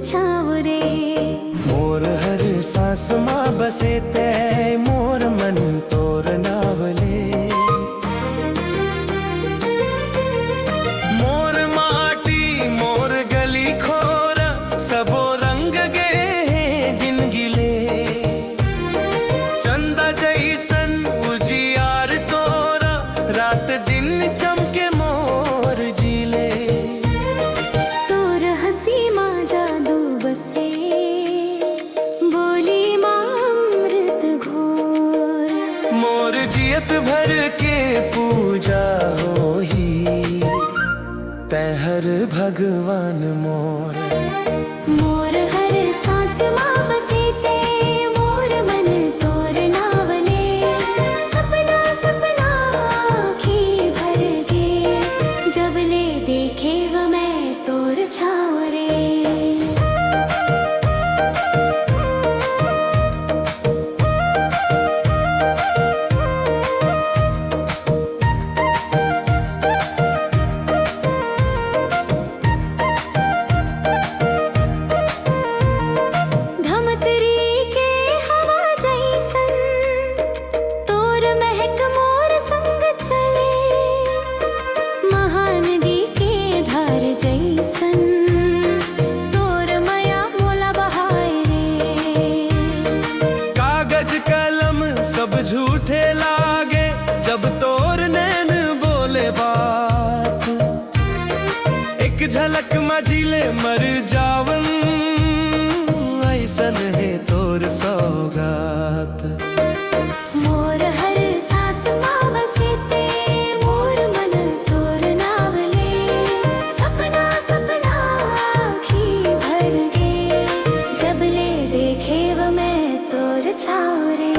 छावरे। मोर हर सांस मां बसे ते मोर मन तोर नावले। मोर माटी मोर गली खोर सबो रंग गे जिनगिले। चंदा जैसन उजियार तोरा रात दिन चमके मोर जिले। तोर हसी मां जादू बसे बोली मां अमृत घोर। मोर जियत भर के पूजा होही तै हर भगवान मोर। मोर हर सांस मां बसे ते मोर मन तोर नावले। सपना सपना आँखी भर गे जब ले देखे वो मैं तोर छावरे। सब झूठे लागे जब तोर नैन बोले बात। एक झलक मजिले मर जावन ऐसन है तोर सौगात। मोर हर सांस मां बसे ते मोर मन तोर नावले। सपना सपना आँखी भर गे जब ले देखे वो मैं तोर छावरे।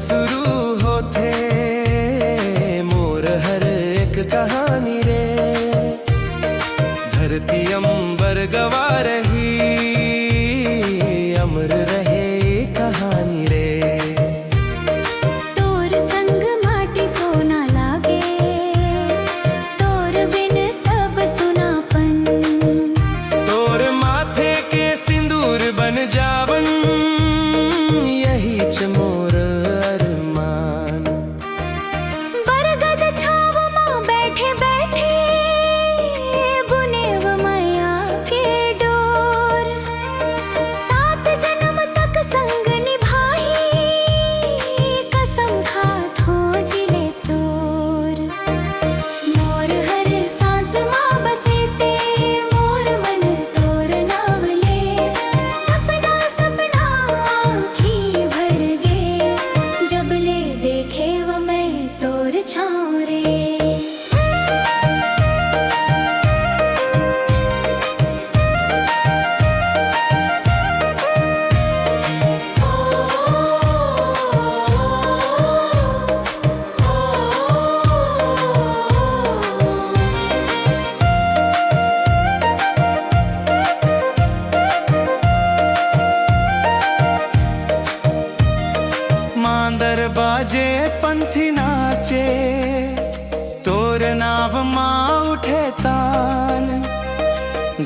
शुरू होते मोर हर एक कहानी रे। धरती अंबर गवा रही अमर रहे कहानी रे। तोर संग माटी सोना लागे तोर बिन सब सुनापन। तोर माथे के सिंदूर बन जावन यही मोर अरमान। बरगद छाव मां बैठे बैठे बुने वो मैया के डोर। 7 जन्म तक संग निभाही कसम खात हो जिले तोर। मोर हर सांस मां बसे ते मोर मन तोर नावले। सपना सपना आँखी भर गे जब ले देखे वो मैं तोर छावरे। मांदर बाजे पंथी नाचे तोर नाव माँ उठे तान।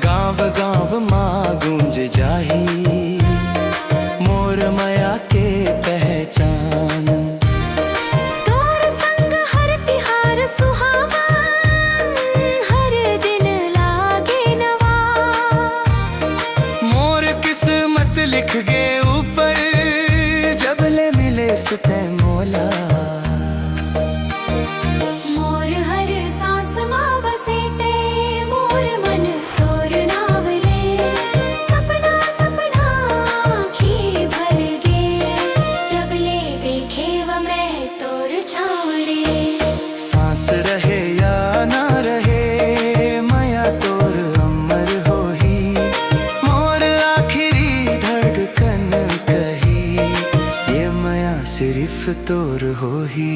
गाँव गाँव माँ गूंज जाही मोर माया के पहचान। तोर संग हर तिहार सुहावन हर दिन लागे नवा। मोर किस्मत लिख गे ऊपर जब ले मिले सुते मोला। मोर हर सांस मां बसे ते मोर मन तोर नावले। सपना सपना आँखी भर गे जब ले देखे वो मैं तोर छावरे। सांस रहे या ना रहे माया तोर अमर होही। मोर आखिरी धड़कन कही ये माया सिर्फ तोर होही।